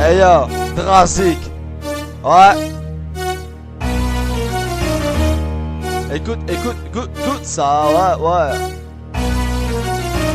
Hey yo, Drazik. Ouais. Écoute ça, ouais.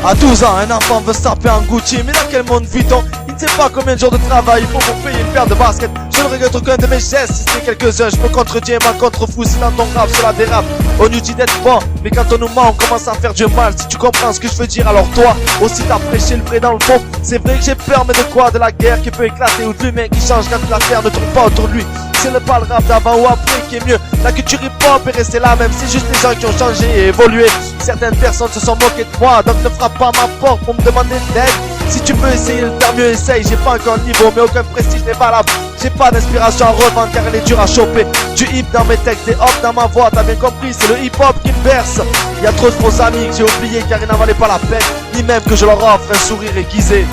À 12 ans, un enfant veut se taper en Gucci, mais dans quel monde vit-on? Il ne sait pas combien de jours de travail il faut pour payer une paire de baskets. Je ne regrette aucun de mes gestes, si c'est quelques-uns. Je me contredis et m'en contrefous si dans ton rap cela dérape. On nous dit d'être bon, mais quand on nous ment, on commence à faire du mal. Si tu comprends ce que je veux dire, alors toi aussi t'as prêché le vrai dans le fond. C'est vrai que j'ai peur, mais de quoi? De la guerre qui peut éclater ou de l'humain qui change quand la terre ne tourne pas autour de lui. C'est pas le rap d'avant ou après qui est mieux. La culture hip-hop est restée la même, c'est juste les gens qui ont changé et évolué. Certaines personnes se sont moquées de moi, donc ne frappe pas ma porte pour me demander de l'aide. Si tu peux essayer de faire mieux, essaye. J'ai pas encore le niveau, mais aucun prestige n'est valable. J'ai pas d'inspiration à revendre car elle est dure à choper. Du hip dans mes textes et hop dans ma voix, t'as bien compris, c'est le hip-hop qui me berce. Y'a trop de faux amis que j'ai oubliés car ils n'en valaient pas la peine, ni même que je leur offre un sourire aiguisé.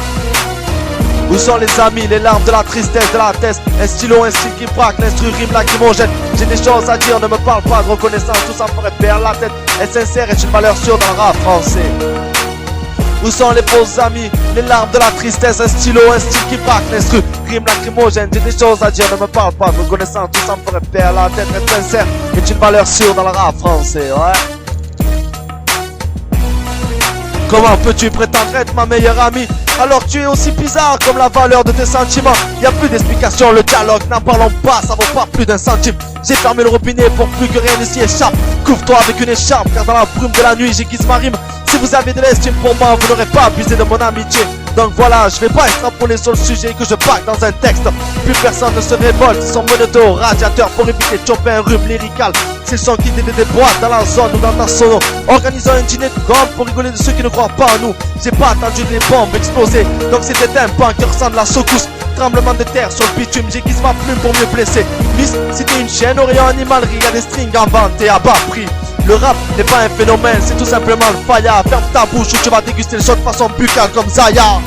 Où sont les amis, les larmes de la tristesse, de la tête? Un stylo, un style qui braque, l'instru rime lacrymogène. J'ai des choses à dire, ne me parle pas de reconnaissance, tout ça me ferait perdre la tête. Être sincère est une valeur sûre dans le rap français. Où sont les faux amis, les larmes de la tristesse? Un stylo, un style qui braque, l'instru rime lacrymogène. J'ai des choses à dire, ne me parle pas de reconnaissance, tout ça me ferait perdre la tête. Être sincère est une valeur sûre dans le rap français, ouais. Comment peux-tu prétendre être ma meilleure amie alors que tu es aussi bizarre comme la valeur de tes sentiments? Y'a plus d'explication, le dialogue, n'en parlons pas, ça vaut pas plus d'un centime. J'ai fermé le robinet pour plus que rien ne s'y échappe. Couvre-toi avec une écharpe car dans la brume de la nuit j'aiguise ma rime. Si vous avez de l'estime pour moi, vous n'aurez pas abusé de mon amitié. Donc voilà, je vais pas extrapoler sur le sujet que je pack dans un texte. Plus personne ne se révolte, ils sont menottés au radiateur pour éviter de choper un rhume lyrical. C'est le son qui t'aide des boîtes dans la zone ou dans ta sono. Organisons un dîner de gomme pour rigoler de ceux qui ne croient pas en nous. J'ai pas attendu les bombes exploser, donc c'était un pan qui ressemble à secousse. Tremblement de terre sur le bitume, j'aiguise ma plume pour mieux blesser. Miss, si t'es une chienne au rayon animalerie, y'a des strings en vente et à bas prix. Le rap n'est pas un phénomène, c'est tout simplement le faya. Ferme ta bouche ou tu vas déguster le shot de façon buccale comme Zaya.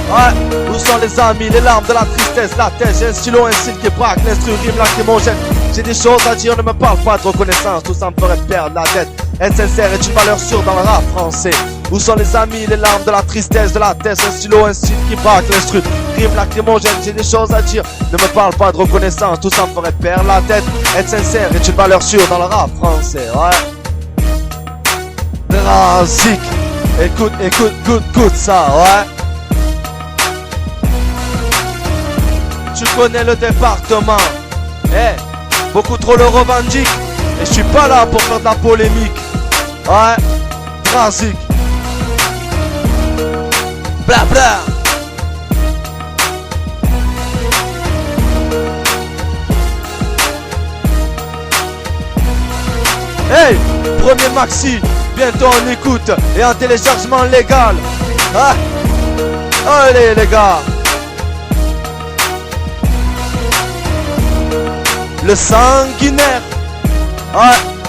Ouais, où sont les amis, les larmes de la tristesse, la tête? J'ai un stylo, un style qui braque, l'instru rime lacrymogène. J'ai des choses à dire, ne me parle pas de reconnaissance, tout ça me ferait perdre la tête. Être sincère est une valeur sûre dans le rap français. Où sont les amis, les larmes de la tristesse, de la tête? Un stylo, un style qui braque, l'instru rime lacrymogène. J'ai des choses à dire, ne me parle pas de reconnaissance, tout ça me ferait perdre la tête. Être sincère est une valeur sûre dans le rap français, ouais. Drazik, écoute ça, ouais. Tu connais le département, beaucoup trop le revendiquent. Et je suis pas là pour faire de la polémique. Ouais, Drazik. Bla bla. Hey, premier maxi, bientôt en écoute et en téléchargement légal. Ah, allez les gars. Le sanguinaire. Ouais.